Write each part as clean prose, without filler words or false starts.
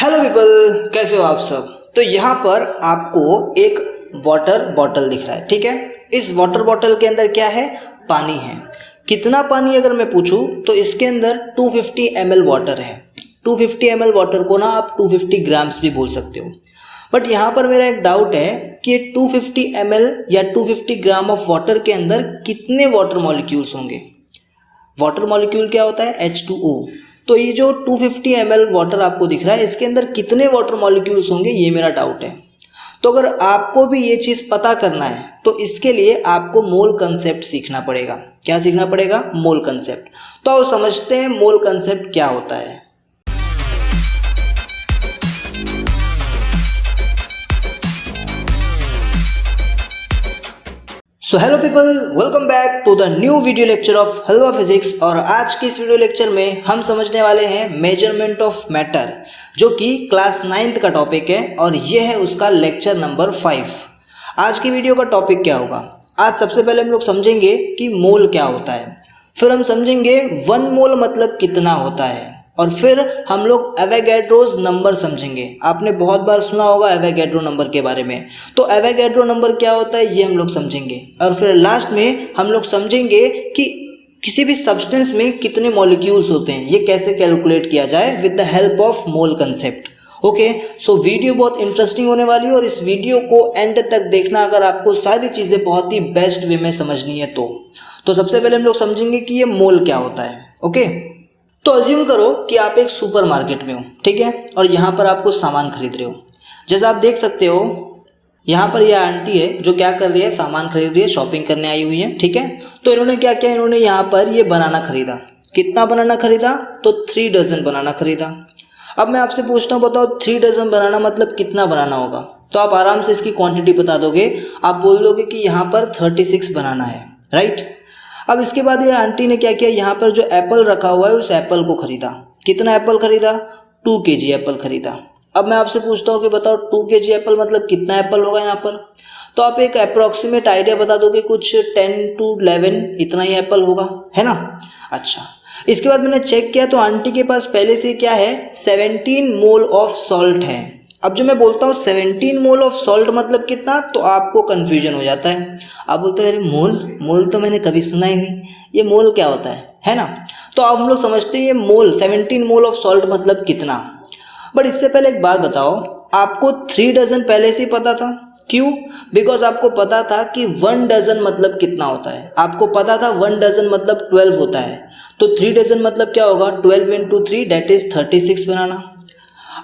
Hello people, कैसे हो आप सब। तो यहाँ पर आपको एक वाटर बॉटल दिख रहा है, ठीक है। इस वाटर बॉटल के अंदर क्या है? पानी है। कितना पानी अगर मैं पूछूं तो इसके अंदर 250 ml वाटर है। 250 ml वाटर को ना आप 250 ग्राम्स भी बोल सकते हो। बट यहाँ पर मेरा एक डाउट है कि 250 ml या 250 ग्राम ऑफ वाटर के अंदर कितने वाटर मॉलिक्यूल्स होंगे। वाटर मॉलिक्यूल क्या होता है? H2O। तो ये जो 250 ml वाटर आपको दिख रहा है, इसके अंदर कितने वाटर मॉलिक्यूल्स होंगे, ये मेरा डाउट है। तो अगर आपको भी ये चीज़ पता करना है तो इसके लिए आपको मोल कंसेप्ट सीखना पड़ेगा। क्या सीखना पड़ेगा? Mole concept. तो आओ समझते हैं मोल कंसेप्ट क्या होता है। So hello people, welcome back to the new video lecture of Halwa physics. और आज की इस वीडियो लेक्चर में हम समझने वाले हैं मेजरमेंट ऑफ मैटर, जो कि क्लास 9th का टॉपिक है और ये है उसका लेक्चर नंबर 5। आज की वीडियो का टॉपिक क्या होगा? आज सबसे पहले हम लोग समझेंगे कि मोल क्या होता है, फिर हम समझेंगे 1 मोल मतलब कितना होता है, और फिर हम लोग एवोगैड्रोस नंबर समझेंगे। आपने बहुत बार सुना होगा एवोगैड्रो नंबर के बारे में, तो एवोगैड्रो नंबर क्या होता है ये हम लोग समझेंगे। और फिर लास्ट में हम लोग समझेंगे कि किसी भी सब्सटेंस में कितने मॉलिक्यूल्स होते हैं, ये कैसे कैलकुलेट किया जाए with the help of mole concept. Okay, so video बहुत इंटरेस्टिंग होने वाली है और इस वीडियो को एंड तक देखना अगर आपको सारी चीज़ें बहुत ही बेस्ट वे में समझनी है तो सबसे पहले हम लोग समझेंगे कि ये मोल क्या होता है। ओके, तो अज्यूम करो कि आप एक सुपरमार्केट में हो, ठीक है, और यहाँ पर आपको सामान खरीद रहे हो। जैसा आप देख सकते हो यहाँ पर यह आंटी है जो क्या कर रही है, सामान खरीद रही है, शॉपिंग करने आई हुई है, ठीक है। तो इन्होंने क्या किया, इन्होंने यहाँ पर ये बनाना खरीदा। कितना बनाना खरीदा? तो 3 डजन बनाना खरीदा। अब मैं आपसे पूछता हूँ, बताओ 3 डजन बनाना मतलब कितना बनाना होगा? तो आप आराम से इसकी क्वांटिटी बता दोगे। आप बोल दोगे कि यहाँ पर 36 बनाना है, राइट। अब इसके बाद ये आंटी ने क्या किया, यहाँ पर जो एप्पल रखा हुआ है उस एप्पल को खरीदा। कितना एप्पल खरीदा? 2 kg एप्पल खरीदा। अब मैं आपसे पूछता हूँ कि बताओ 2 kg एप्पल मतलब कितना एप्पल होगा यहाँ पर? तो आप एक अप्रोक्सीमेट आइडिया बता दोगे, कुछ 10 to 11 इतना ही एप्पल होगा, है ना। अच्छा, इसके बाद मैंने चेक किया तो आंटी के पास पहले से क्या है, 17 मोल ऑफ सॉल्ट है। अब जो मैं बोलता हूँ 17 मोल ऑफ सॉल्ट मतलब कितना, तो आपको कन्फ्यूजन हो जाता है। आप बोलते हैं अरे मोल तो मैंने कभी सुना ही नहीं, ये मोल क्या होता है ना। तो अब हम लोग समझते हैं ये मोल 17 मोल ऑफ सॉल्ट मतलब कितना। बट इससे पहले एक बात बताओ, आपको 3 डजन पहले से ही पता था। क्यों? बिकॉज आपको पता था कि 1 डजन मतलब कितना होता है। आपको पता था 1 डजन मतलब 12 होता है। तो 3 डजन मतलब क्या होगा? 12 into 3 दैट इज 36 बनाना।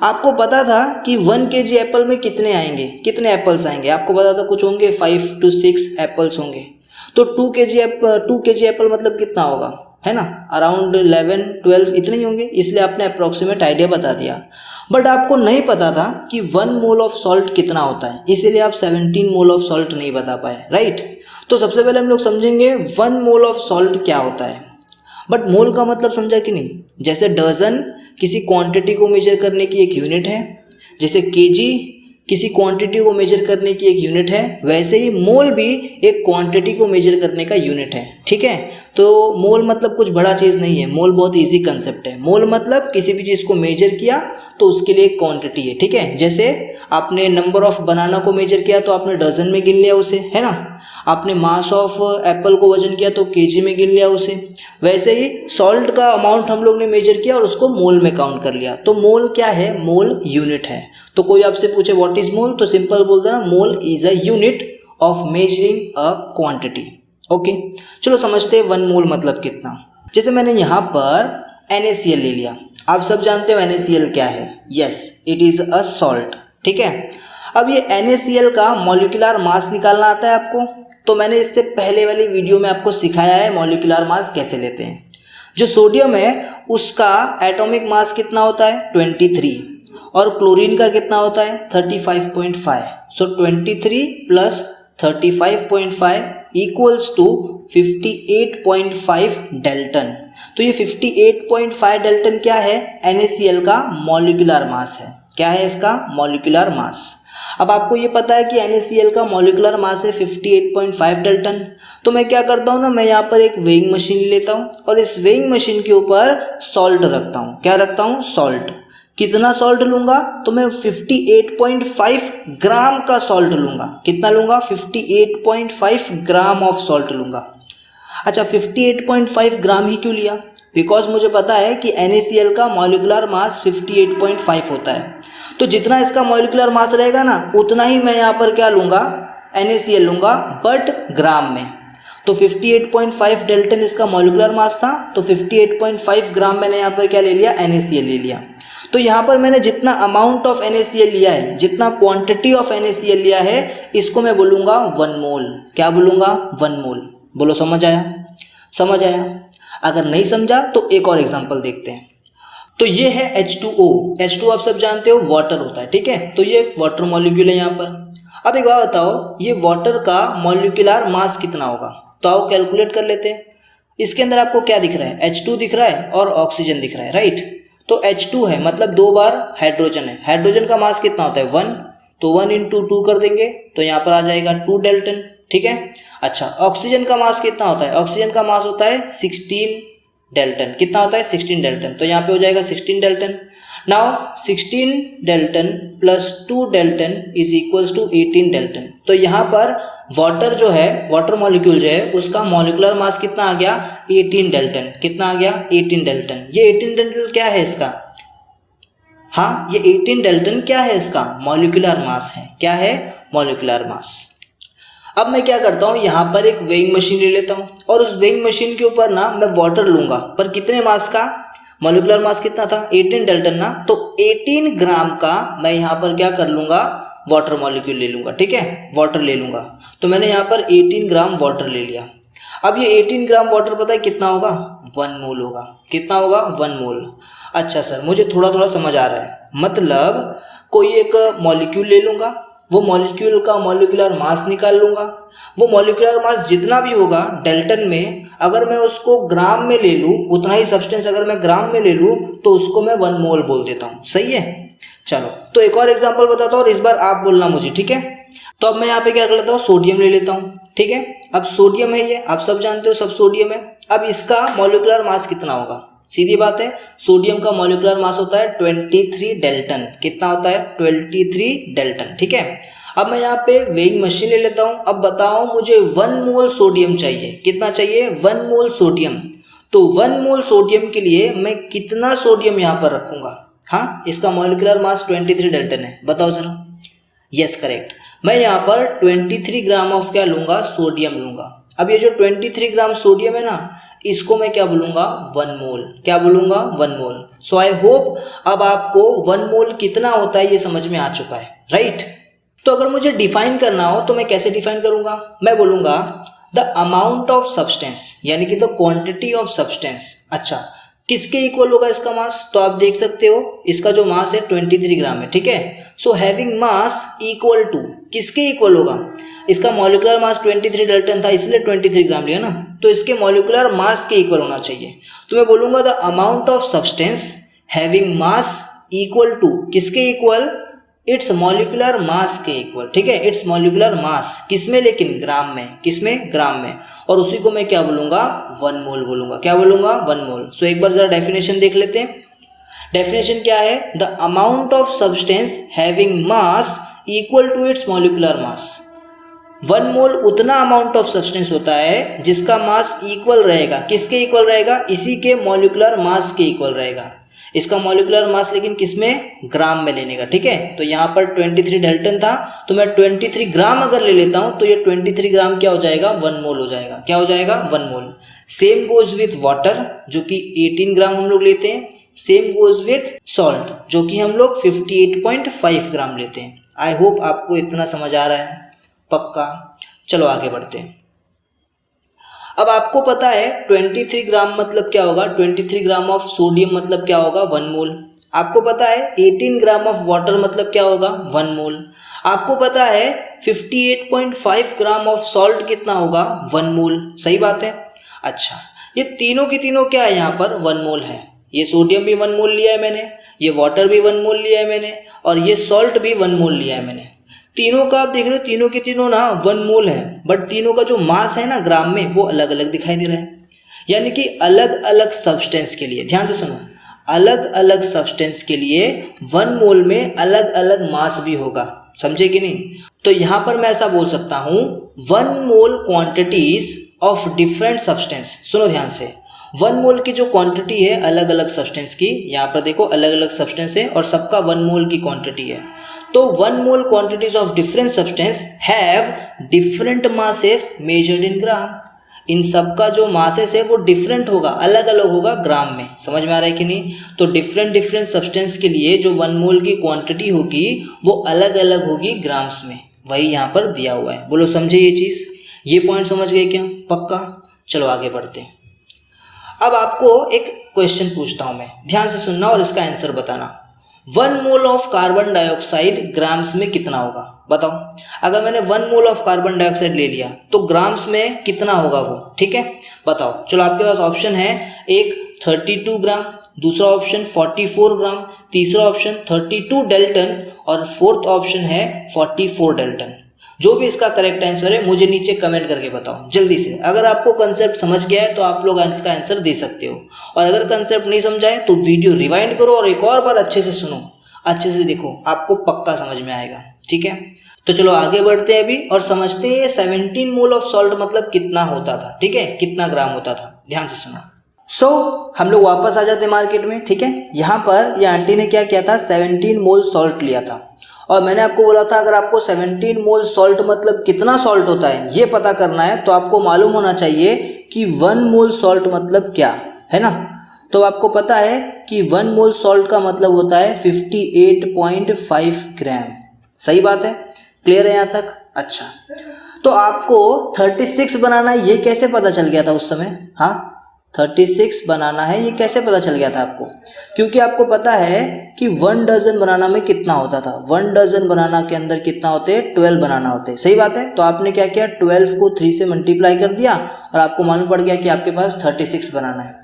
आपको पता था कि 1 kg एप्पल में कितने आएंगे, कितने एप्पल्स आएंगे, आपको पता था कुछ होंगे 5 to 6 एप्पल्स होंगे। तो 2 kg एप्पल मतलब कितना होगा, है ना, अराउंड 11 12 इतने ही होंगे। इसलिए आपने अप्रोक्सीमेट आइडिया बता दिया। बट आपको नहीं पता था कि 1 मोल ऑफ सॉल्ट कितना होता है, इसीलिए आप 17 मोल ऑफ सॉल्ट नहीं बता पाए, राइट। तो सबसे पहले हम लोग समझेंगे 1 मोल ऑफ सॉल्ट क्या होता है। बट मोल का मतलब समझा कि नहीं? जैसे डजन किसी क्वांटिटी को मेजर करने की एक यूनिट है, जैसे केजी किसी क्वांटिटी को मेजर करने की एक यूनिट है, वैसे ही मोल भी एक क्वांटिटी को मेजर करने का यूनिट है, ठीक है। तो मोल मतलब कुछ बड़ा चीज़ नहीं है, मोल बहुत इजी कंसेप्ट है। मोल मतलब किसी भी चीज़ को मेजर किया तो उसके लिए एक क्वांटिटी है, ठीक है। जैसे आपने नंबर ऑफ बनाना को मेजर किया तो आपने डजन में गिन लिया उसे, है ना। आपने मास ऑफ एप्पल को वजन किया तो केजी में गिन लिया उसे। वैसे ही सॉल्ट का अमाउंट हम लोग ने मेजर किया और उसको मोल में काउंट कर लिया। तो मोल क्या है? मोल यूनिट है। तो कोई आपसे पूछे व्हाट इज मोल, तो सिंपल बोल देना mole is a unit of measuring a quantity. Okay, चलो समझते हैं 1 मोल मतलब कितना। जैसे मैंने यहाँ पर NaCl ले लिया। आप सब जानते हो NaCl क्या है? Yes, it is a salt, ठीक है। अब ये NaCl का मॉलिक्यूलर मास निकालना आता है आपको। तो मैंने इससे पहले वाली वीडियो में आपको सिखाया है मॉलिक्यूलर मास कैसे लेते हैं। जो सोडियम है उसका एटॉमिक मास कितना होता है? 23, और क्लोरीन का कितना होता है? 35.5। सो 23 प्लस 35.5 इक्वल्स टू 58.5 डेल्टन। तो ये 58.5 डेल्टन क्या है? NaCl का मॉलिक्यूलर मास है। क्या है इसका? Molecular mass. अब आपको ये पता है कि NaCl का मॉलिक्यूलर मास है 58.5 डेल्टन। तो मैं क्या करता हूँ ना, मैं यहाँ पर एक वेइंग मशीन लेता हूँ और इस वेइंग मशीन के ऊपर सॉल्ट रखता हूँ। क्या रखता हूँ? सॉल्ट। कितना सॉल्ट लूँगा, तो मैं 58.5 ग्राम का सॉल्ट लूँगा। कितना लूँगा, 58.5 ग्राम ऑफ सॉल्ट लूँगा। अच्छा 58.5 ग्राम ही क्यों लिया, बिकॉज मुझे पता है कि NaCl का मॉलिक्यूलर मास 58.5 होता है, तो जितना इसका मॉलिक्यूलर मास रहेगा ना उतना ही मैं यहाँ पर क्या लूँगा, NaCl लूँगा, बट ग्राम में। तो 58.5 डेल्टन इसका मॉलिक्यूलर मास था, तो 58.5 ग्राम मैंने यहाँ पर क्या ले लिया, NaCl ले लिया। तो यहाँ पर मैंने जितना अमाउंट ऑफ NaCl लिया है, जितना क्वांटिटी ऑफ NaCl लिया है, इसको मैं बोलूँगा 1 मोल। क्या बोलूँगा, 1 मोल। बोलो समझ आया, समझ आया। अगर नहीं समझा तो एक और एग्जांपल देखते हैं। तो ये है H2O। H2O आप सब जानते हो वाटर होता है, ठीक है। तो ये एक वाटर मॉलिक्यूल है यहाँ पर। अब एक बात बताओ, ये वाटर का मॉलिक्यूलर मास कितना होगा, तो आओ कैलकुलेट कर लेते हैं। इसके अंदर आपको क्या दिख रहा है, H2 दिख रहा है और ऑक्सीजन दिख रहा है, राइट। तो H2 है मतलब 2 बार हाइड्रोजन है। हाइड्रोजन का मास कितना होता है, 1, तो 1 × 2 कर देंगे तो यहाँ पर आ जाएगा 2 डेल्टन, ठीक है। अच्छा ऑक्सीजन का मास कितना होता है, ऑक्सीजन का मास होता है 16 डेल्टन। कितना होता है, 16 डेल्टन, तो यहाँ पे हो जाएगा 16 dalton. Now 16 dalton plus 2 dalton is equals to 18 dalton. तो यहाँ पर वाटर जो है, वाटर मॉलिक्यूल जो है, उसका मॉलिक्यूलर मास कितना आ गया, 18 डेल्टन। कितना आ गया, 18 डेल्टन। ये 18 डेल्टन क्या है इसका, हाँ ये 18 डेल्टन क्या है इसका, मॉलिक्यूलर मास है। क्या है, मॉलिक्यूलर मास। अब मैं क्या करता हूँ, यहाँ पर एक वेइंग मशीन ले लेता हूँ और उस वेइंग मशीन के ऊपर ना मैं वाटर लूँगा, पर कितने मास का, मॉलिक्यूलर मास कितना था, 18 डेल्टन ना, तो 18 ग्राम का मैं यहाँ पर क्या कर लूँगा, वाटर मॉलिक्यूल ले लूँगा, ठीक है, वाटर ले लूँगा। तो मैंने यहाँ पर 18 ग्राम वाटर ले लिया। अब ये 18 ग्राम वाटर पता है कितना होगा, 1 मोल होगा। कितना होगा, 1 मोल। अच्छा सर मुझे थोड़ा थोड़ा समझ आ रहा है, मतलब कोई एक मॉलिक्यूल ले लूँगा, वो मॉलिक्यूल का मॉलिक्यूलर मास निकाल लूँगा, वो मॉलिक्यूलर मास जितना भी होगा डेल्टन में, अगर मैं उसको ग्राम में ले लूँ, उतना ही सब्सटेंस अगर मैं ग्राम में ले लूँ तो उसको मैं 1 मोल बोल देता हूँ। सही है, चलो तो एक और एग्जांपल बताता हूँ और इस बार आप बोलना मुझे, ठीक है। तो अब मैं यहाँ पे क्या कर लेता हूँ, सोडियम ले लेता हूँ, ठीक है। अब सोडियम है, ये आप सब जानते हो, सब सोडियम है। अब इसका मॉलिक्यूलर मास कितना होगा, सीधी बात है, सोडियम का मॉलिक्यूलर मास होता है 23 डेल्टन। कितना होता है, 23 डेल्टन, ठीक है। अब मैं यहाँ पे वेइंग मशीन ले लेता हूँ। अब बताओ मुझे 1 मोल सोडियम चाहिए। कितना चाहिए, 1 मोल सोडियम। तो 1 मोल सोडियम के लिए मैं कितना सोडियम यहाँ पर रखूँगा, हाँ इसका मॉलिक्यूलर मास 23 डेल्टन है, बताओ जरा। यस करेक्ट, मैं यहाँ पर 23 ग्राम ऑफ क्या लूँगा, सोडियम लूँगा। अब ये जो 23 ग्राम सोडियम है ना, इसको मैं क्या बोलूँगा, 1 मोल। क्या बोलूँगा, 1 मोल। सो आई होप अब आपको 1 मोल कितना होता है ये समझ में आ चुका है, राइट। तो अगर मुझे डिफाइन करना हो तो मैं कैसे डिफाइन करूँगा, मैं बोलूँगा द अमाउंट ऑफ सब्सटेंस, यानी कि द क्वांटिटी ऑफ सब्सटेंस। अच्छा किसके इक्वल होगा इसका मास, तो आप देख सकते हो इसका जो मास है 23 ग्राम है, ठीक है। So having mass equal to, किसके इक्वल होगा, इसका मॉलिक्यूलर मास 23 डेल्टन था इसलिए 23 ग्राम लिया ना, तो इसके मॉलिक्यूलर मास के इक्वल होना चाहिए। तो मैं बोलूँगा the amount of substance having mass equal to, किसके इक्वल, इट्स मॉलिक्यूलर मास के इक्वल, ठीक है। इट्स मॉलिक्यूलर मास किसमें, लेकिन ग्राम में, किसमें, ग्राम में। और उसी को मैं क्या बोलूँगा, 1 मोल बोलूँगा। क्या बोलूँगा, 1 मोल। सो एक बार जरा डेफिनेशन देख लेते हैं। डेफिनेशन क्या है, the amount of substance having mass equal to its molecular mass. 1 mole उतना अमाउंट ऑफ सब्सटेंस होता है जिसका मास इक्वल रहेगा, किसके इक्वल रहेगा, इसी के मॉलिक्यूलर मास के इक्वल रहेगा। इसका मॉलिक्यूलर मास लेकिन किसमें, ग्राम में लेने का, ठीक है। तो यहाँ पर 23 डेल्टन था, तो मैं 23 ग्राम अगर ले लेता हूँ तो ये 23 ग्राम क्या हो जाएगा, 1 मोल हो जाएगा। क्या हो जाएगा, 1 मोल। सेम गोज विथ वाटर जो कि 18 ग्राम हम लोग लेते हैं, सेम गोज विथ सॉल्ट जो कि हम लोग 58.5 ग्राम लेते हैं। आई होप आपको इतना समझ आ रहा है, पक्का। चलो आगे बढ़ते हैं। अब आपको पता है 23 ग्राम मतलब क्या होगा, 23 ग्राम ऑफ सोडियम मतलब क्या होगा, 1 मोल। आपको पता है 18 ग्राम ऑफ वाटर मतलब क्या होगा, 1 मोल। आपको पता है 58.5 ग्राम ऑफ सॉल्ट कितना होगा, 1 मोल। सही बात है। अच्छा ये तीनों की तीनों क्या है, यहाँ पर 1 मोल है। ये सोडियम भी 1 मोल लिया है मैंने, ये वाटर भी 1 मोल लिया है मैंने, और ये सॉल्ट भी 1 मोल लिया है मैंने। तीनों का आप देख रहे हो, तीनों के तीनों ना 1 मोल है, बट तीनों का जो मास है ना ग्राम में, वो अलग अलग दिखाई दे रहा है। यानी कि अलग अलग सब्सटेंस के लिए, ध्यान से सुनो, अलग अलग सब्सटेंस के लिए 1 मोल में अलग अलग मास भी होगा, समझे कि नहीं। तो यहाँ पर मैं ऐसा बोल सकता हूँ 1 mole quantities of different substance. सुनो ध्यान से, 1 मोल की जो क्वांटिटी है अलग अलग सब्सटेंस की, यहाँ पर देखो अलग अलग सब्सटेंस है और सबका 1 मोल की क्वांटिटी है। तो 1 mole quantities of different substance have different masses measured in gram. इन सब का जो मासेस है वो डिफरेंट होगा, अलग अलग होगा ग्राम में। समझ में आ रहा है कि नहीं। तो डिफरेंट सब्सटेंस के लिए जो 1 मोल की क्वांटिटी होगी वो अलग अलग होगी ग्राम्स में, वही यहाँ पर दिया हुआ है। बोलो समझे ये चीज़, ये पॉइंट समझ गए क्या? पक्का। चलो आगे बढ़ते हैं। अब आपको एक क्वेश्चन पूछता हूँ मैं, ध्यान से सुनना और इसका आंसर बताना। 1 mole of carbon dioxide grams में कितना होगा? बताओ। अगर मैंने 1 मोल ऑफ कार्बन डाइऑक्साइड ले लिया तो ग्राम्स में कितना होगा वो, ठीक है बताओ। चलो आपके पास ऑप्शन है, एक 32 ग्राम, दूसरा ऑप्शन 44 ग्राम, तीसरा ऑप्शन 32 डेल्टन और फोर्थ ऑप्शन है 44 डेल्टन। जो भी इसका करेक्ट आंसर है मुझे नीचे कमेंट करके बताओ जल्दी से। अगर आपको कंसेप्ट समझ गया है तो आप लोग इसका आंसर दे सकते हो, और अगर कंसेप्ट नहीं समझा है तो वीडियो रिवाइंड करो और एक और बार अच्छे से सुनो, अच्छे से देखो, आपको पक्का समझ में आएगा, ठीक है। तो चलो आगे बढ़ते हैं अभी और समझते हैं 17 मोल ऑफ सॉल्ट मतलब कितना होता था, ठीक है, कितना ग्राम होता था। ध्यान से सुनो। हम लोग वापस आ जाते हैं मार्केट में, ठीक है। यहाँ पर ये आंटी ने क्या किया था, 17 मोल सॉल्ट लिया था, और मैंने आपको बोला था अगर आपको 17 मोल सॉल्ट मतलब कितना सॉल्ट होता है ये पता करना है तो आपको मालूम होना चाहिए कि 1 मोल सॉल्ट मतलब क्या है ना। तो आपको पता है कि 1 मोल सॉल्ट का मतलब होता है 58.5 ग्राम। सही बात है, क्लियर है यहाँ तक? अच्छा, तो आपको 36 बनाना है ये कैसे पता चल गया था उस समय? हाँ, 36 बनाना है ये कैसे पता चल गया था आपको? क्योंकि आपको पता है कि 1 डजन बनाना में कितना होता था। 1 डजन बनाना के अंदर कितना होते हैं, 12 बनाना होते हैं। सही बात है। तो आपने क्या किया, 12 को 3 से मल्टीप्लाई कर दिया और आपको मालूम पड़ गया कि आपके पास 36 बनाना है।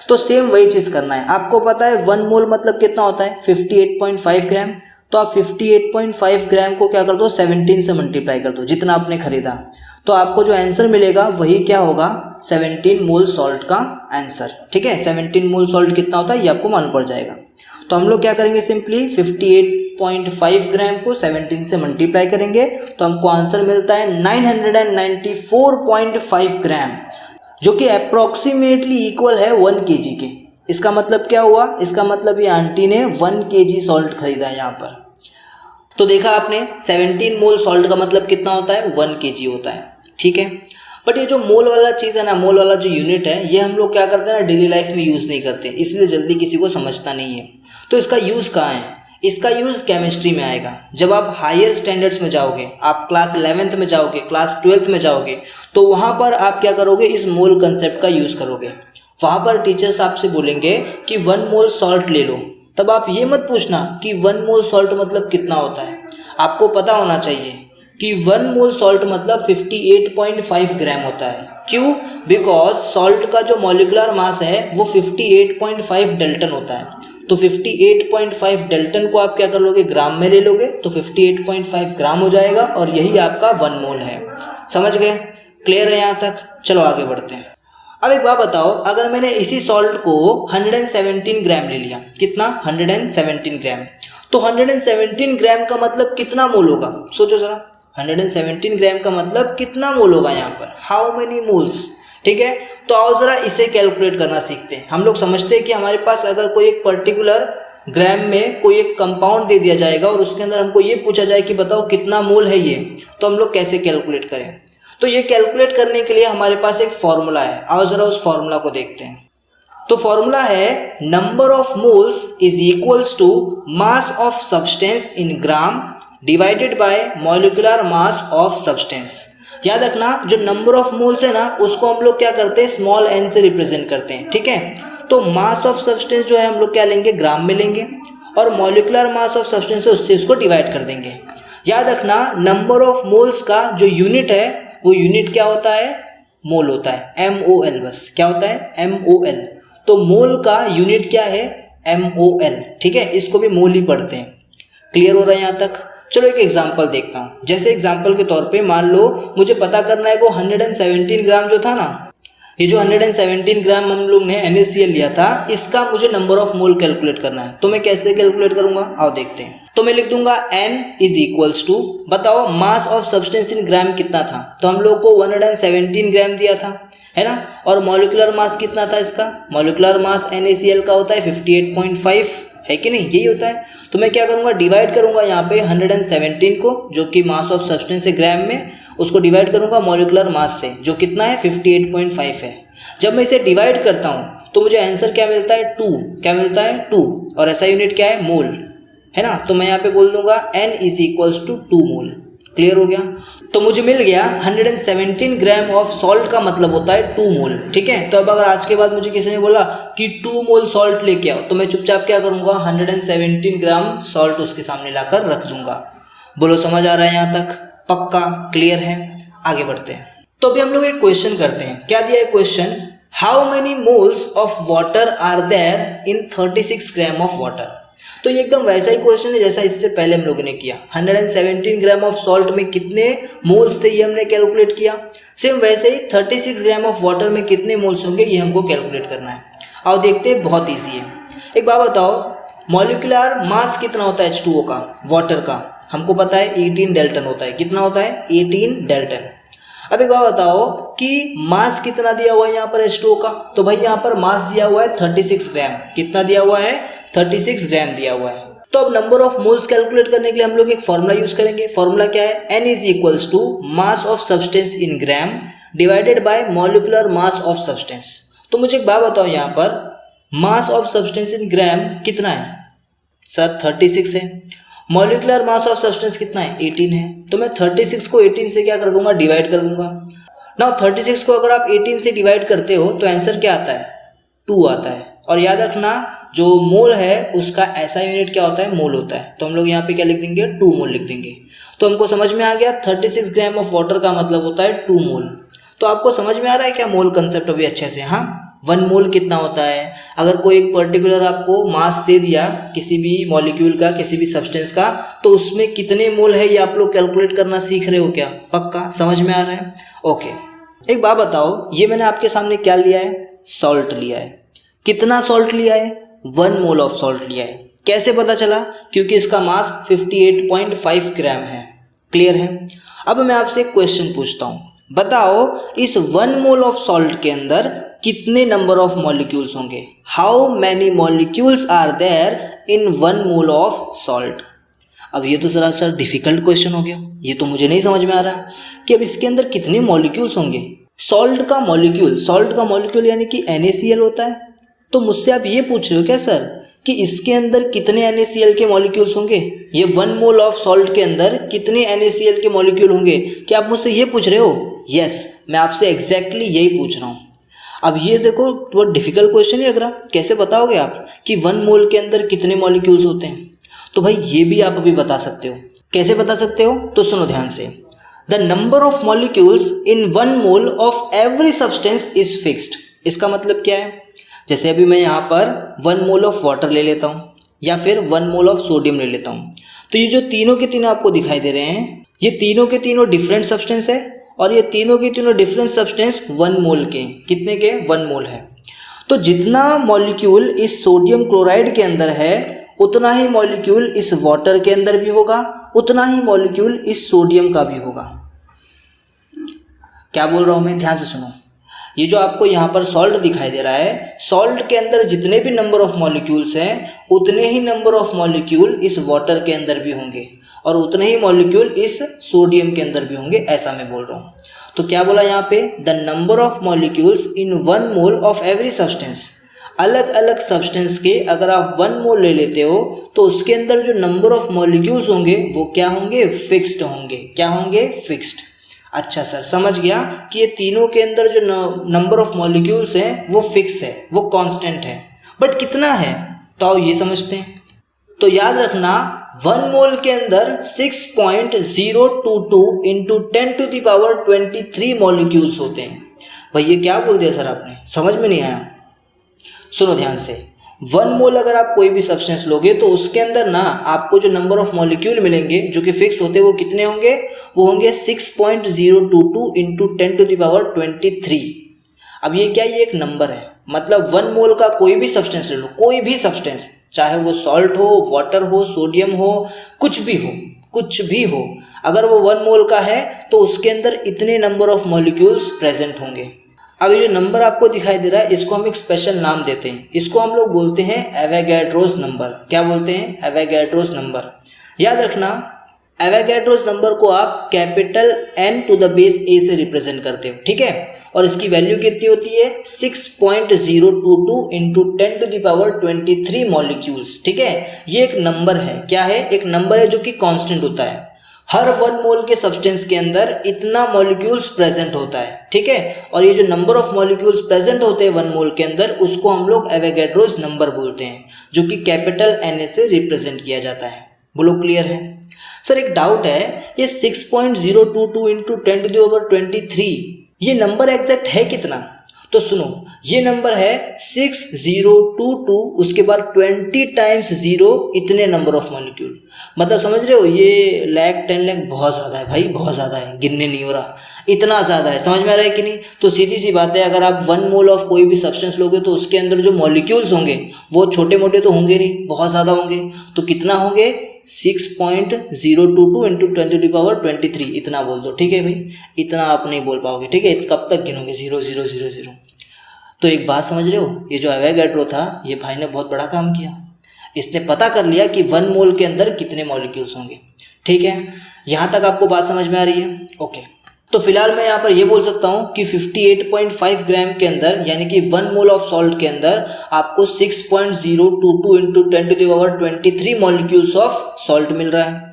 तो सेम वही चीज़ करना है। आपको पता है 1 मोल मतलब कितना होता है, 58.5 ग्राम। तो आप 58.5 ग्राम को क्या कर दो, 17 से मल्टीप्लाई कर दो, जितना आपने खरीदा। तो आपको जो आंसर मिलेगा वही क्या होगा, 17 मोल सॉल्ट का आंसर, ठीक है। 17 मोल सॉल्ट कितना होता है ये आपको मालूम पड़ जाएगा। तो हम लोग क्या करेंगे, सिंपली 58.5 ग्राम को 17 से मल्टीप्लाई करेंगे तो हमको आंसर मिलता है 994.5 ग्राम, जो कि अप्रॉक्सीमेटली इक्वल है 1 kg के। इसका मतलब क्या हुआ, इसका मतलब ये आंटी ने 1 kg सॉल्ट खरीदा है यहाँ पर। तो देखा आपने, 17 मोल सॉल्ट का मतलब कितना होता है, 1 kg होता है, ठीक है। बट ये जो मोल वाला चीज़ है ना, मोल वाला जो यूनिट है, ये हम लोग क्या करते हैं ना, डेली लाइफ में यूज़ नहीं करते, इसलिए जल्दी किसी को समझता नहीं है। तो इसका यूज़ कहाँ है? इसका यूज़ केमिस्ट्री में आएगा। जब आप हायर स्टैंडर्ड्स में जाओगे, आप क्लास 11th में जाओगे, क्लास 12th में जाओगे, तो वहाँ पर आप क्या करोगे, इस मोल कंसेप्ट का यूज़ करोगे। वहाँ पर टीचर्स आपसे बोलेंगे कि 1 मोल सॉल्ट ले लो, तब आप ये मत पूछना कि 1 मोल सॉल्ट मतलब कितना होता है। आपको पता होना चाहिए कि 1 मोल सॉल्ट मतलब 58.5 ग्राम होता है। क्यों? बिकॉज सॉल्ट का जो मॉलिक्यूलर मास है वो 58.5 डेल्टन होता है। तो 58.5 डेल्टन को आप क्या कर लोगे, ग्राम में ले लोगे, तो 58.5 ग्राम हो जाएगा और यही आपका 1 मोल है। समझ गए? क्लियर है यहाँ तक? चलो आगे बढ़ते हैं। अब एक बात बताओ, अगर मैंने इसी सॉल्ट को 117 ग्राम ले लिया, कितना, 117 ग्राम, तो 117 ग्राम का मतलब कितना मोल होगा? सोचो जरा, 117 ग्राम का मतलब कितना मोल होगा यहाँ पर, हाउ मेनी मोल्स, ठीक है। तो आओ जरा इसे कैलकुलेट करना सीखते हैं। हम लोग समझते हैं कि हमारे पास अगर कोई एक पर्टिकुलर ग्राम में कोई एक कंपाउंड दे दिया जाएगा और उसके अंदर हमको ये पूछा जाए कि बताओ कितना मोल है ये, तो हम लोग कैसे कैलकुलेट करें। तो ये कैलकुलेट करने के लिए हमारे पास एक फॉर्मूला है, आओ जरा उस फॉर्मूला को देखते हैं। तो फॉर्मूला है number of moles is equals to mass of substance in gram divided by molecular mass of substance. याद रखना, जो नंबर ऑफ मोल्स है ना उसको हम लोग क्या करते हैं, स्मॉल n से रिप्रेजेंट करते हैं, ठीक है। तो मास ऑफ सब्सटेंस जो है हम लोग क्या लेंगे, ग्राम में लेंगे, और मॉलिक्यूलर मास ऑफ सब्सटेंस है उससे इसको डिवाइड कर देंगे। याद रखना, नंबर ऑफ मोल्स का जो यूनिट है वो यूनिट क्या होता है, मोल होता है, MOL, बस क्या होता है, MOL। तो मोल का यूनिट क्या है, MOL, ठीक है, इसको भी मोल ही पढ़ते हैं। क्लियर हो रहा है यहाँ तक? चलो एक एग्जांपल देखता हूँ। जैसे एग्जांपल के तौर पे मान लो मुझे पता करना है वो 117 ग्राम जो था ना, ये जो 117 ग्राम हम लोग ने NaCl लिया था, इसका मुझे नंबर ऑफ मोल कैलकुलेट करना है। तो मैं कैसे कैलकुलेट करूंगा, आओ देखते हैं। तो मैं लिख दूंगा N इज इक्वल्स टू, बताओ मास ऑफ सब्सटेंस इन ग्राम कितना था। तो हम लोग को 117 ग्राम दिया था, है ना। और मॉलिक्यूलर मास कितना था इसका, मॉलिक्यूलर मास NaCl का होता है 58.5, है कि नहीं, यही होता है। तो मैं क्या करूँगा, डिवाइड करूँगा यहाँ पे 117 को, जो कि मास ऑफ सब्सटेंस है ग्राम में, उसको डिवाइड करूँगा मॉलिक्यूलर मास से, जो कितना है 58.5 है। जब मैं इसे डिवाइड करता हूँ तो मुझे आंसर क्या मिलता है, 2। क्या मिलता है, 2। और ऐसा यूनिट क्या है, मोल, है ना। तो मैं यहाँ पे बोल दूंगा N is equals to 2 mole. Clear हो गया। तो मुझे मिल गया 117 ग्राम ऑफ सॉल्ट का मतलब होता है 2 मोल, ठीक है। तो अब अगर आज के बाद मुझे किसी ने बोला कि 2 मोल सॉल्ट लेके आओ, तो मैं चुपचाप क्या करूँगा, 117 ग्राम सॉल्ट उसके सामने लाकर रख दूंगा। बोलो समझ आ रहा है यहाँ तक, पक्का क्लियर है। आगे बढ़ते हैं। तो अभी हम लोग एक क्वेश्चन करते हैं। क्या दिया है question, how many moles of water are there in 36 gram of water. तो ये एकदम वैसा ही क्वेश्चन है जैसा इससे पहले हम लोगों ने किया। 117 ग्राम ऑफ सॉल्ट में कितने मोल्स थे, ये हमने कैलकुलेट किया। सेम वैसे ही 36 ग्राम ऑफ वाटर में कितने मोल्स होंगे, ये हमको कैलकुलेट करना है। आओ देखते हैं, बहुत ईजी है। एक बात बताओ, मॉलिक्यूलर मास कितना होता है H2O का, वाटर का, हमको पता है 18 डाल्टन होता है। कितना होता है, 18 डाल्टन। अब एक बात बताओ कि मास कितना दिया हुआ है यहाँ पर H2O का। तो भाई यहाँ पर मास दिया हुआ है 36 ग्राम। कितना दिया हुआ है, 36 ग्राम दिया हुआ है। तो अब नंबर ऑफ मोल्स कैलकुलेट करने के लिए हम लोग एक फॉर्मूला यूज करेंगे। फॉर्मूला क्या है, N is equals to mass of substance in gram divided by molecular mass of substance. तो मुझे एक बात बताओ, यहाँ पर मास ऑफ सब्सटेंस इन ग्राम कितना है सर, 36 है। मॉलिक्यूलर मास ऑफ सब्सटेंस कितना है, 18 है। तो मैं 36 को 18 से क्या कर दूंगा, डिवाइड कर दूंगा। नाउ 36 को अगर आप 18 से डिवाइड करते हो तो आंसर क्या आता है, 2 आता है। और याद रखना, जो मोल है उसका ऐसा यूनिट क्या होता है, मोल होता है। तो हम लोग यहाँ पे क्या लिख देंगे, 2 मोल लिख देंगे। तो हमको समझ में आ गया 36 ग्राम ऑफ वाटर का मतलब होता है 2 मोल। तो आपको समझ में आ रहा है क्या मोल कंसेप्ट अभी अच्छे से। हाँ, 1 मोल कितना होता है। अगर कोई एक पर्टिकुलर आपको मास दे दिया किसी भी मॉलिक्यूल का, किसी भी सब्सटेंस का, तो उसमें कितने मोल है ये आप लोग कैलकुलेट करना सीख रहे हो क्या, पक्का समझ में आ रहा है। ओके, एक बात बताओ, ये मैंने आपके सामने क्या लिया है, सॉल्ट लिया है। कितना सॉल्ट लिया है, 1 मोल ऑफ सॉल्ट लिया है। कैसे पता चला, क्योंकि इसका मास 58.5 ग्राम है। क्लियर है। अब मैं आपसे एक क्वेश्चन पूछता हूँ, बताओ इस 1 मोल ऑफ सॉल्ट के अंदर कितने नंबर ऑफ मॉलिक्यूल्स होंगे। How many molecules are there in 1 mole of salt. अब ये तो जरा सर डिफिकल्ट क्वेश्चन हो गया, ये तो मुझे नहीं समझ में आ रहा कि अब इसके अंदर कितने मॉलिक्यूल्स होंगे। सॉल्ट का मॉलिक्यूल यानी कि NaCl होता है। तो मुझसे आप ये पूछ रहे हो क्या सर कि इसके अंदर कितने NaCl के मॉलिक्यूल्स होंगे, ये 1 मोल ऑफ सॉल्ट के अंदर कितने NaCl के मॉलिक्यूल होंगे, क्या आप मुझसे ये पूछ रहे हो। यस, मैं आपसे एग्जैक्टली यही पूछ रहा हूँ। अब ये देखो, बहुत डिफिकल्ट क्वेश्चन ही लग रहा, कैसे बताओगे आप कि 1 मोल के अंदर कितने मॉलिक्यूल्स होते हैं। तो भाई ये भी आप अभी बता सकते हो। कैसे बता सकते हो, तो सुनो ध्यान से। The number of molecules in 1 mole of every substance is fixed. इसका मतलब क्या है, जैसे अभी मैं यहाँ पर 1 मोल ऑफ वाटर ले लेता हूँ या फिर 1 मोल ऑफ सोडियम ले लेता हूँ, तो ये जो तीनों के तीनों आपको दिखाई दे रहे हैं, ये तीनों के तीनों डिफरेंट सब्सटेंस है। और ये तीनों के तीनों डिफरेंट सब्सटेंस 1 मोल के, कितने के, 1 मोल है। तो जितना मॉलिक्यूल इस सोडियम क्लोराइड के अंदर है, उतना ही मॉलिक्यूल इस वाटर के अंदर भी होगा, उतना ही मॉलिक्यूल इस सोडियम का भी होगा। क्या बोल रहा हूँ मैं, ध्यान से सुनो। ये जो आपको यहाँ पर सॉल्ट दिखाई दे रहा है, सॉल्ट के अंदर जितने भी नंबर ऑफ मॉलिक्यूल्स हैं, उतने ही नंबर ऑफ मॉलिक्यूल इस वाटर के अंदर भी होंगे और उतने ही मॉलिक्यूल इस सोडियम के अंदर भी होंगे, ऐसा मैं बोल रहा हूँ। तो क्या बोला यहाँ पे, the number of molecules in 1 mole of every substance. अलग अलग सब्सटेंस के अगर आप 1 मोल ले लेते हो तो उसके अंदर जो नंबर ऑफ मॉलिक्यूल्स होंगे वो क्या होंगे, फिक्स्ड होंगे। क्या होंगे, फिक्स्ड। अच्छा सर, समझ गया कि ये तीनों के अंदर जो नंबर ऑफ मॉलिक्यूल्स हैं वो फिक्स है, वो कांस्टेंट है। बट कितना है, तो आओ ये समझते हैं। तो याद रखना 1 मोल के अंदर 6.022 इंटू 10⁻23 मॉलिक्यूल्स होते हैं। भाई ये क्या बोल दिया सर आपने, समझ में नहीं आया। सुनो ध्यान से, 1 मोल अगर आप कोई भी सब्सटेंस लोगे तो उसके अंदर ना आपको जो नंबर ऑफ मॉलिक्यूल मिलेंगे जो कि फिक्स होते हैं, वो कितने होंगे, वो होंगे 6.022 इंटू 10⁻23। अब ये क्या, ये एक नंबर है, मतलब 1 मोल का कोई भी सब्सटेंस ले लो, कोई भी सब्सटेंस, चाहे वो सॉल्ट हो, वाटर हो, सोडियम हो, कुछ भी हो, कुछ भी हो, अगर वो 1 मोल का है तो उसके अंदर इतने नंबर ऑफ मॉलिक्यूल्स प्रेजेंट होंगे। अब ये जो नंबर आपको दिखाई दे रहा है इसको हम एक स्पेशल नाम देते हैं, इसको हम लोग बोलते हैं एवोगैड्रोस नंबर। क्या बोलते हैं? Avogadro's number. याद रखना, एवोगैड्रोस नंबर को आप capital N to the base A से रिप्रेजेंट करते हो, ठीक है। और इसकी वैल्यू कितनी होती है? 6.022 into 10 to the power 23 molecules, ठीक है। ये एक नंबर है, क्या है? एक नंबर है जो कि कांस्टेंट होता है। हर 1 मोल के सब्सटेंस के अंदर इतना मॉलिक्यूल्स प्रेजेंट होता है, ठीक है। और ये जो नंबर ऑफ मॉलिक्यूल्स प्रेजेंट होते हैं 1 मोल के अंदर, उसको हम लोग एवोगैड्रोस नंबर बोलते हैं, जो कि कैपिटल Na से रिप्रेजेंट किया जाता है। बोलो क्लियर है? सर एक डाउट है, ये 6.022 इंटू 10 टू द पावर 23 ये नंबर एग्जैक्ट है कितना? तो सुनो, ये नंबर है 6022, उसके बाद 20 टाइम्स 0, इतने नंबर ऑफ मॉलिक्यूल। मतलब समझ रहे हो, ये लाख 10 लाख बहुत ज़्यादा है भाई, बहुत ज़्यादा है, गिनने नहीं हो रहा, इतना ज़्यादा है। समझ में आ रहा है कि नहीं? तो सीधी सी बात है, अगर आप 1 मोल ऑफ कोई भी सब्सटेंस लोगे तो उसके अंदर जो मॉलिक्यूल्स होंगे वो छोटे मोटे तो होंगे नहीं, बहुत ज़्यादा होंगे। तो कितना होंगे? 6.022 इंटू 10 टू द पावर 23, इतना बोल दो, ठीक है भाई। इतना आप नहीं बोल पाओगे, ठीक है। कब तक गिनोगे? 0 0 0 0। तो एक बात समझ रहे हो, ये जो एवोगैड्रो था, ये भाई ने बहुत बड़ा काम किया। इसने पता कर लिया कि 1 मोल के अंदर कितने मॉलिक्यूल्स होंगे, ठीक है। यहाँ तक आपको बात समझ में आ रही है? ओके। तो फिलहाल मैं यहाँ पर ये बोल सकता हूँ कि 58.5 ग्राम के अंदर, यानी कि 1 मोल ऑफ सॉल्ट के अंदर आपको 6.022 into 10 to the power 23 molecules of salt मिल रहा है।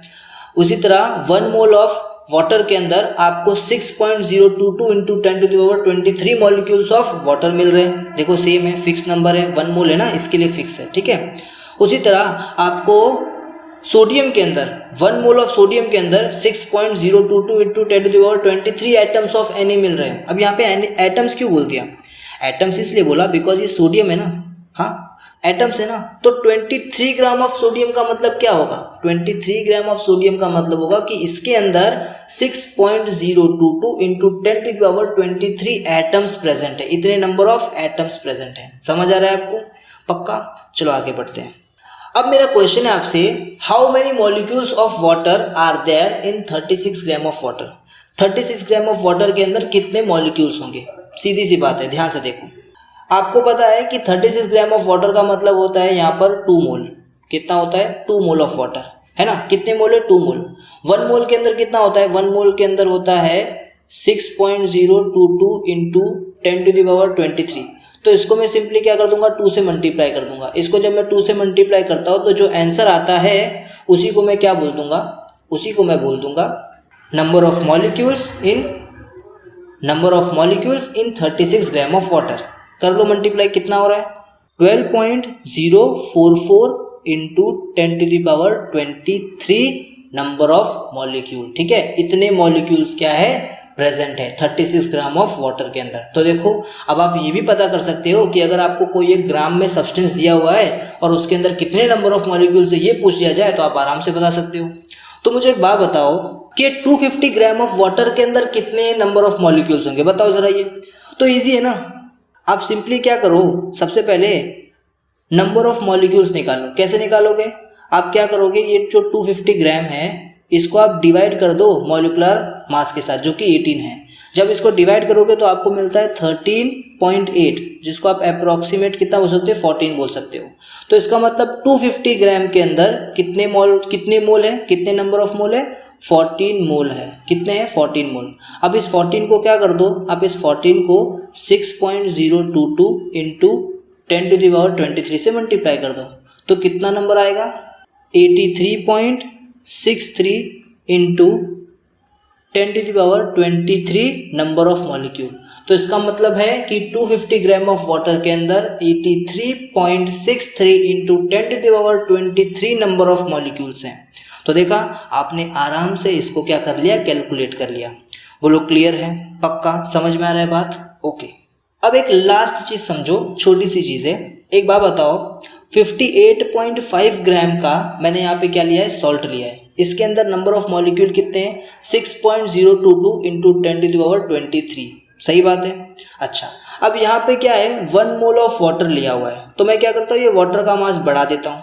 उसी तरह 1 मोल ऑफ वाटर के अंदर आपको 6.022 into 10 to the power 23 molecules of water मिल रहे हैं। देखो सेम है, फिक्स नंबर है, 1 मोल है ना, इसके लिए फिक्स है, ठीक है। उसी तरह आपको सोडियम के अंदर 1 मोल ऑफ सोडियम के अंदर 6.022 into 10 to the power 23 atoms of Na मिल रहे हैं। अब यहाँ पे एटम्स क्यों बोल दिया? एटम्स इसलिए बोला बिकॉज ये सोडियम है ना, हाँ एटम्स है ना। तो 23 ग्राम ऑफ सोडियम का मतलब क्या होगा? 23 ग्राम ऑफ सोडियम का मतलब होगा कि इसके अंदर 6.022 into 10 to the power 23 atoms present है, इतने नंबर ऑफ एटम्स प्रेजेंट है। समझ आ रहा है आपको? पक्का? चलो आगे बढ़ते हैं। अब मेरा क्वेश्चन है आपसे, how many molecules of water are there in 36 gram of water? 36 gram of water के अंदर कितने मॉलिक्यूल्स होंगे? सीधी सी बात है, ध्यान से देखो। आपको पता है कि 36 ग्राम ऑफ वाटर का मतलब होता है यहाँ पर 2 मोल। कितना होता है? 2 मोल ऑफ वाटर, है ना। कितने मोल है? 2 मोल। 1 मोल के अंदर कितना होता है? 1 मोल के अंदर होता है 6.022 इंटू 10 टू द पावर 23। तो इसको मैं सिंपली क्या कर दूंगा? 2 से मल्टीप्लाई कर दूंगा। इसको जब मैं 2 से मल्टीप्लाई करता हूँ तो जो आंसर आता है उसी को मैं क्या बोल दूंगा? उसी को मैं बोल दूंगा number of molecules in 36 gram of water. कर लो मल्टीप्लाई, कितना हो रहा है? 12.044 into 10 to the power 23 number of molecule, ठीक है। इतने मॉलिक्यूल्स क्या है? प्रेजेंट है 36 ग्राम ऑफ वाटर के अंदर। तो देखो, अब आप ये भी पता कर सकते हो कि अगर आपको कोई एक ग्राम में सब्सटेंस दिया हुआ है और उसके अंदर कितने नंबर ऑफ मॉलिक्यूल्स है ये पूछ लिया जाए तो आप आराम से बता सकते हो। तो मुझे एक बात बताओ कि 250 ग्राम ऑफ वाटर के अंदर कितने नंबर ऑफ मॉलिक्यूल्स होंगे? बताओ जरा। ये तो ईजी है ना। आप सिंपली क्या करो, सबसे पहले नंबर ऑफ मॉलिक्यूल्स निकालो। कैसे निकालोगे? आप क्या करोगे, ये जो 250 ग्राम है इसको आप डिवाइड कर दो मॉलिक्यूलर मास के साथ, जो कि 18 है। जब इसको डिवाइड करोगे तो आपको मिलता है 13.8, जिसको आप अप्रोक्सीमेट कितना बोल सकते हो? 14 बोल सकते हो। तो इसका मतलब 250 ग्राम के अंदर कितने मोल है? कितने नंबर ऑफ मोल है? 14 मोल है। कितने हैं? 14 मोल। अब इस 14 को क्या कर दो? आप इस 14 को 6.022 इंटू 10 टू द पावर 23 से मल्टीप्लाई कर दो। तो कितना नंबर आएगा? 83.63 into 10 to the power 23 number of molecule. तो इसका मतलब है कि 250 ग्राम ऑफ वाटर के अंदर 83.63 into 10 to the power 23 number of molecules हैं। तो देखा आपने, आराम से इसको क्या कर लिया? कैलकुलेट कर लिया। बोलो क्लियर है? पक्का समझ में आ रहा है बात? ओके। अब एक लास्ट चीज समझो, छोटी सी चीज है। एक बात बताओ, 58.5 ग्राम का मैंने यहाँ पे क्या लिया है? सॉल्ट लिया है। इसके अंदर नंबर ऑफ मॉलिक्यूल कितने हैं? 6.022 इंटू 10 टू द पावर 23। सही बात है। अच्छा, अब यहाँ पे क्या है, 1 मोल ऑफ वाटर लिया हुआ है, तो मैं क्या करता हूँ, ये वाटर का मास बढ़ा देता हूँ।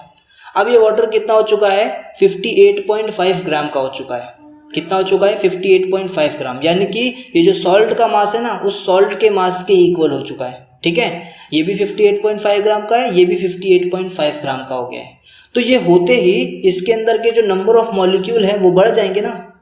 अब ये वाटर कितना हो चुका है, 58.5 ग्राम का हो चुका है। कितना हो चुका है, 58.5 ग्राम, यानी कि ये जो सॉल्ट का मास है ना, उस सॉल्ट के मास के इक्वल हो चुका है। ठीक है, ये भी 58.5 ग्राम का है, ये भी 58.5 ग्राम का हो गया है। तो ये होते ही इसके अंदर के जो नंबर ऑफ मॉलिक्यूल है वो बढ़ जाएंगे ना।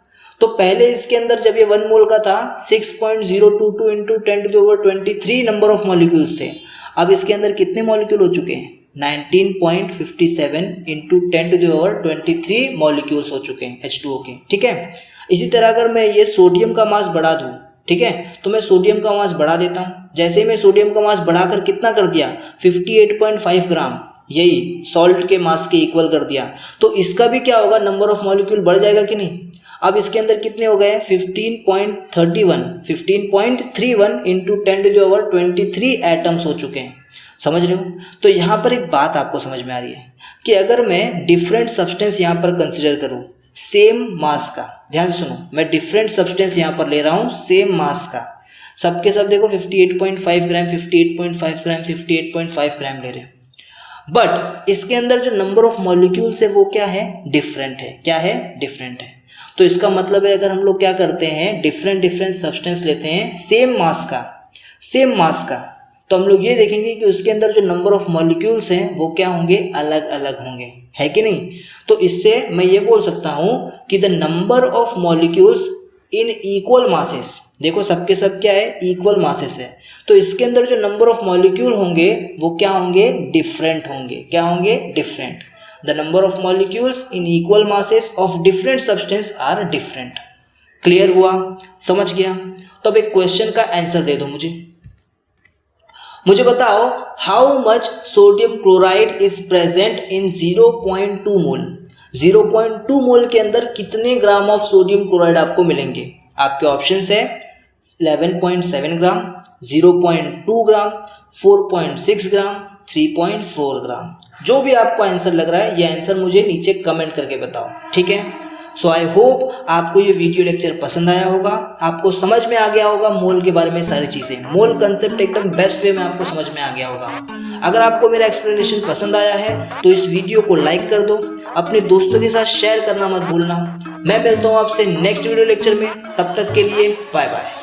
तो पहले इसके अंदर जब ये 1 मोल का था 6.022 इंटू 10⁻23 नंबर ऑफ मॉलिक्यूल्स थे। अब इसके अंदर कितने मॉलिक्यूल हो चुके हैं, 19.57 इंटू 10⁻23 मॉलिक्यूल्स हो चुके हैं H2O के। ठीक है, इसी तरह अगर मैं ये सोडियम का मास बढ़ा दूँ, ठीक है, तो मैं सोडियम का मास बढ़ा देता हूँ। जैसे ही मैं सोडियम का मास बढ़ाकर कितना कर दिया, 58.5 ग्राम, यही सॉल्ट के मास के इक्वल कर दिया, तो इसका भी क्या होगा, नंबर ऑफ मॉलिक्यूल बढ़ जाएगा कि नहीं। अब इसके अंदर कितने हो गए, 15.31 इंटू 10⁻23 एटम्स हो चुके हैं। समझ रहे हो। तो यहाँ पर एक बात आपको समझ में आ रही है कि अगर मैं डिफरेंट सब्सटेंस यहाँ पर कंसिडर करूँ सेम मास का, ध्यान से सुनो, मैं डिफरेंट सब्सटेंस यहाँ पर ले रहा हूँ सेम मास का, सबके सब देखो 58.5 ग्राम 58.5 ग्राम 58.5 ग्राम ले रहे हैं, बट इसके अंदर जो नंबर ऑफ मॉलिक्यूल्स है वो क्या है, डिफरेंट है। क्या है, डिफरेंट है। तो इसका मतलब है अगर हम लोग क्या करते हैं, डिफरेंट सब्सटेंस लेते हैं सेम मास का, तो हम लोग ये देखेंगे कि उसके अंदर जो नंबर ऑफ मॉलिक्यूल्स हैं वो क्या होंगे, अलग अलग होंगे, है कि नहीं। तो इससे मैं ये बोल सकता हूँ कि the number of molecules in equal masses, देखो सबके सब क्या है, इक्वल मासेस है, तो इसके अंदर जो नंबर ऑफ मॉलिक्यूल होंगे वो क्या होंगे, डिफरेंट होंगे। क्या होंगे, different. The number of molecules in equal masses of different substance are different. Clear हुआ, समझ गया। तो अब एक क्वेश्चन का आंसर दे दो मुझे बताओ, how much sodium chloride is present in 0.2 मोल। 0.2 मोल के अंदर कितने ग्राम ऑफ सोडियम क्लोराइड आपको मिलेंगे। आपके ऑप्शंस है 11.7 ग्राम, 0.2 ग्राम, 4.6 ग्राम, 3.4 ग्राम। जो भी आपको आंसर लग रहा है ये आंसर मुझे नीचे कमेंट करके बताओ। ठीक है, सो आई होप आपको ये वीडियो लेक्चर पसंद आया होगा, आपको समझ में आ गया होगा मोल के बारे में सारी चीज़ें, मोल कंसेप्ट एकदम बेस्ट वे में आपको समझ में आ गया होगा। अगर आपको मेरा एक्सप्लेनेशन पसंद आया है तो इस वीडियो को लाइक कर दो, अपने दोस्तों के साथ शेयर करना मत भूलना। मैं मिलता हूँ आपसे नेक्स्ट वीडियो लेक्चर में, तब तक के लिए बाय बाय।